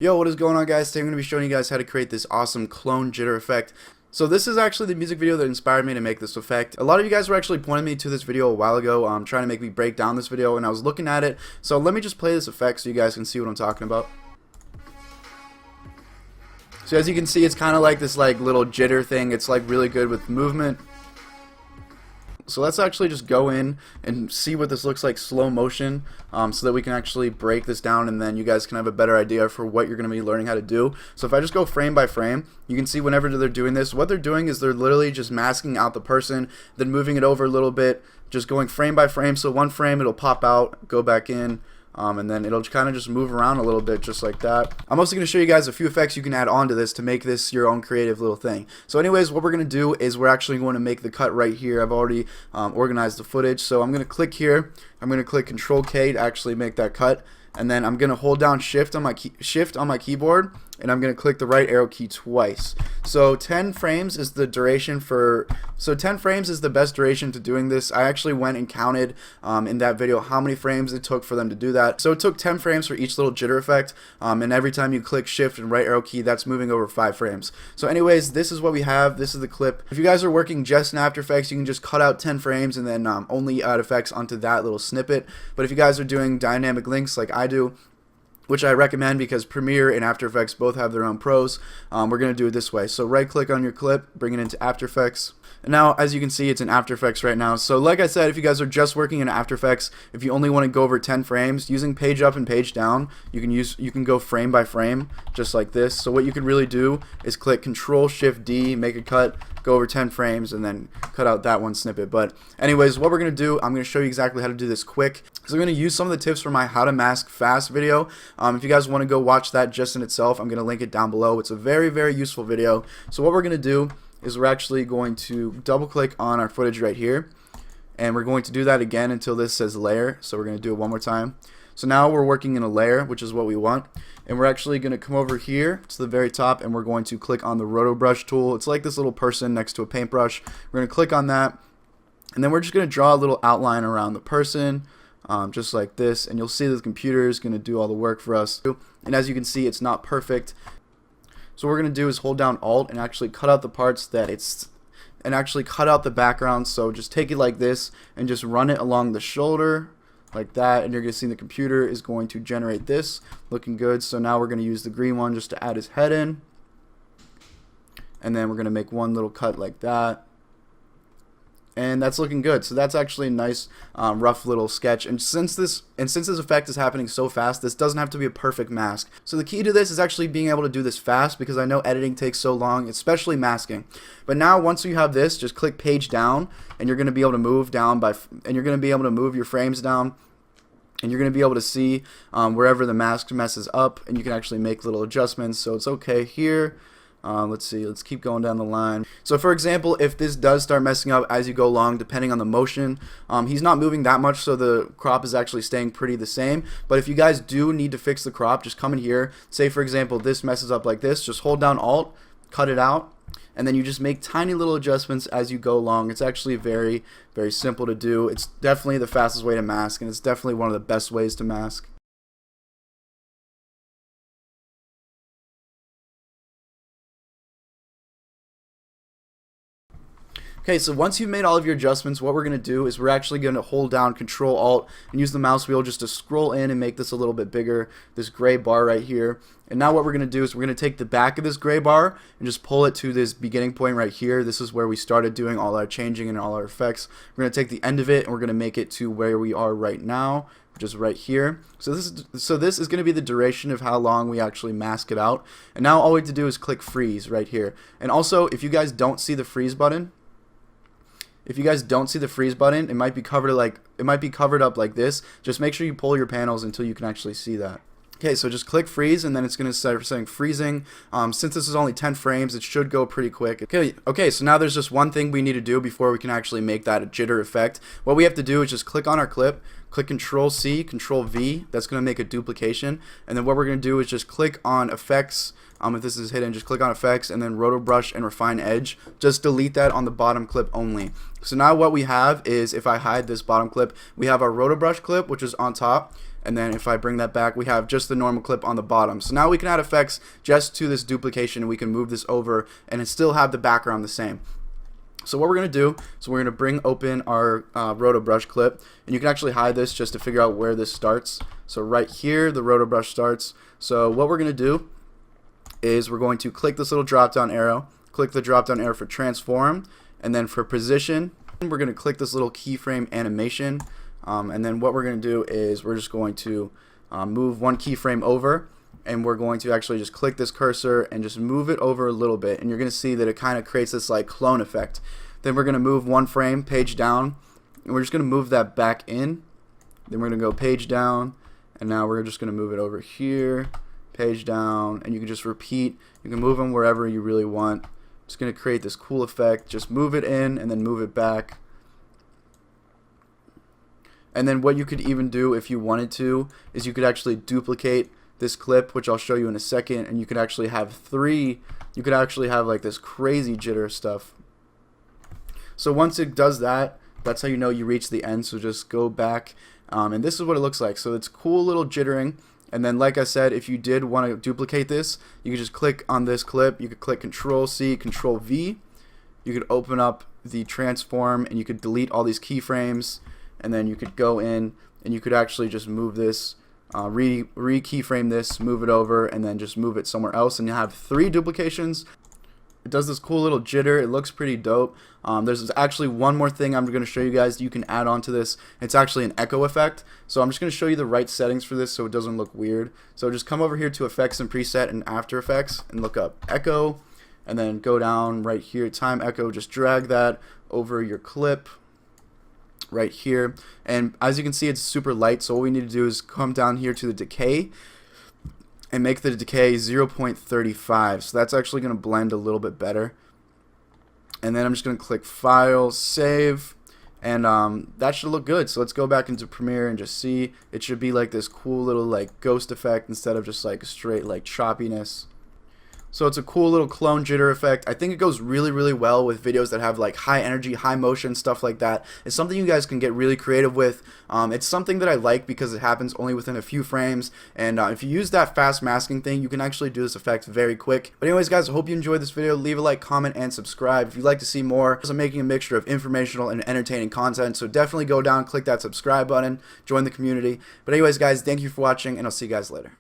Yo, what is going on, guys? Today I'm going to be showing you guys how to create this awesome clone jitter effect. So this is actually the music video that inspired me to make this effect. A lot of you guys were actually pointing me to this video a while ago, trying to make me break down this video, and I was looking at it. So let me just play this effect so you guys can see what I'm talking about. So as you can see, it's kind of like this little jitter thing. It's like really good with movement. So let's actually just go in and see what this looks like slow motion, so that we can actually break this down, and then you guys can have a better idea for what you're going to be learning how to do. So if I just go frame by frame, you can see whenever they're doing this, what they're doing is they're literally just masking out the person, then moving it over a little bit, just going frame by frame. So one frame it'll pop out, go back in, and then it'll kind of just move around a little bit just like that. I'm also going to show you guys a few effects you can add on to this to make this your own creative little thing. So anyways, what we're going to do is we're actually going to make the cut right here. I've already organized the footage, so I'm going to click here. I'm going to click Control K to actually make that cut, and then I'm going to hold down Shift on my keyboard, and I'm going to click the right arrow key twice. So 10 frames is the duration for, so 10 frames is the best duration to doing this. I actually went and counted in that video how many frames it took for them to do that. So it took 10 frames for each little jitter effect, and every time you click Shift and right arrow key, that's moving over 5 frames. So anyways, this is what we have. This is the clip. If you guys are working just in After Effects, you can just cut out 10 frames and then only add effects onto that little snippet. But if you guys are doing dynamic links like I do, which I recommend because Premiere and After Effects both have their own pros, we're going to do it this way. So right click on your clip, bring it into After Effects. And now, as you can see, it's in After Effects right now. So like I said, if you guys are just working in After Effects, if you only want to go over 10 frames, using page up and page down, you can go frame by frame, just like this. So what you could really do is click Control Shift D, make a cut, go over 10 frames, and then cut out that one snippet. But anyways, what we're going to do, I'm going to show you exactly how to do this quick. So I'm going to use some of the tips from my How to Mask Fast video. If you guys want to go watch that just in itself, I'm going to link it down below. It's a very, very useful video. So what we're going to do is we're actually going to double click on our footage right here, and we're going to do that again until this says layer. So we're going to do it one more time. So now we're working in a layer, which is what we want, and we're actually going to come over here to the very top, and we're going to click on the roto brush tool. It's like this little person next to a paintbrush. We're going to click on that, and then we're just going to draw a little outline around the person, just like this, and you'll see that the computer is going to do all the work for us. And as you can see, it's not perfect. So what we're going to do is hold down Alt and actually cut out the parts that and actually cut out the background. So just take it like this and just run it along the shoulder like that, and you're going to see the computer is going to generate this looking good. So now we're going to use the green one just to add his head in, and then we're going to make one little cut like that. And that's looking good. So that's actually a nice rough little sketch. And since this effect is happening so fast, this doesn't have to be a perfect mask. So the key to this is actually being able to do this fast, because I know editing takes so long, especially masking. But now once you have this, just click page down, and you're going to be able to move down and you're going to be able to move your frames down, and you're going to be able to see wherever the mask messes up, and you can actually make little adjustments. So it's okay here. Let's see, let's keep going down the line. So for example, if this does start messing up as you go along, depending on the motion, he's not moving that much, so the crop is actually staying pretty the same. But if you guys do need to fix the crop, just come in here. Say for example, this messes up like this, just hold down Alt, cut it out, and then you just make tiny little adjustments as you go along. It's actually very, very simple to do. It's definitely the fastest way to mask, and it's definitely one of the best ways to mask. Okay, so once you've made all of your adjustments, what we're going to do is we're actually going to hold down Control Alt and use the mouse wheel just to scroll in and make this a little bit bigger, this gray bar right here. And now what we're going to do is we're going to take the back of this gray bar and just pull it to this beginning point right here. This is where we started doing all our changing and all our effects. We're going to take the end of it and we're going to make it to where we are right now, which is right here. So this is going to be the duration of how long we actually mask it out. And now all we have to do is click freeze right here. And also, if you guys don't see the freeze button, it might be covered up like this. Just make sure you pull your panels until you can actually see that. Okay, so just click freeze, and then it's going to start saying freezing. Since this is only 10 frames, it should go pretty quick. Okay, so now there's just one thing we need to do before we can actually make that a jitter effect. What we have to do is just click on our clip, click Control C, Control V. That's going to make a duplication. And then what we're going to do is just click on Effects. If this is hidden, just click on Effects and then Roto Brush and Refine Edge. Just delete that on the bottom clip only. So now what we have is, if I hide this bottom clip, we have our Roto Brush clip, which is on top. and then if I bring that back, we have just the normal clip on the bottom. So now we can add effects just to this duplication, and we can move this over and still have the background the same. So what we're going to do is we're going to bring open our roto brush clip, and you can actually hide this just to figure out where this starts. So right here the roto brush starts. So what we're going to do is we're going to click this little drop down arrow, click the drop down arrow for transform, and then for position we're going to click this little keyframe animation, and then what we're going to do is we're just going to move one keyframe over, and we're going to actually just click this cursor and just move it over a little bit, and you're going to see that it kind of creates this like clone effect. Then we're going to move one frame page down, and we're just going to move that back in. Then we're going to go page down, and now we're just going to move it over here, page down, and you can just repeat. You can move them wherever you really want. It's going to create this cool effect. Just move it in and then move it back. And then what you could even do if you wanted to is you could actually duplicate this clip, which I'll show you in a second, and you could actually have three. You could actually have like this crazy jitter stuff. So once it does that, that's how you know you reach the end. So just go back, and this is what it looks like. So it's cool little jittering. And then like I said, if you did want to duplicate this, you could just click on this clip. You could click Control C, Control V. You could open up the transform, and you could delete all these keyframes, and then you could go in and you could actually just move this, re-keyframe this, move it over, and then just move it somewhere else, and you have 3 duplications. It does this cool little jitter. It looks pretty dope. There's actually one more thing I'm going to show you guys you can add on to this. It's actually an echo effect. So I'm just going to show you the right settings for this so it doesn't look weird. So just come over here to Effects and Preset in After Effects and look up Echo, and then go down right here, Time Echo. Just drag that over your clip right here. And as you can see, it's super light. So what we need to do is come down here to the decay and make the decay 0.35. So that's actually going to blend a little bit better. And then I'm just going to click File, Save, and that should look good. So let's go back into Premiere and just see. It should be like this cool little like ghost effect instead of just like straight like choppiness. So it's a cool little clone jitter effect. I think it goes really, really well with videos that have like high energy, high motion, stuff like that. It's something you guys can get really creative with. It's something that I like because it happens only within a few frames. And if you use that fast masking thing, you can actually do this effect very quick. But anyways, guys, I hope you enjoyed this video. Leave a like, comment, and subscribe if you'd like to see more. I'm making a mixture of informational and entertaining content. So definitely go down, click that subscribe button, join the community. But anyways, guys, thank you for watching, and I'll see you guys later.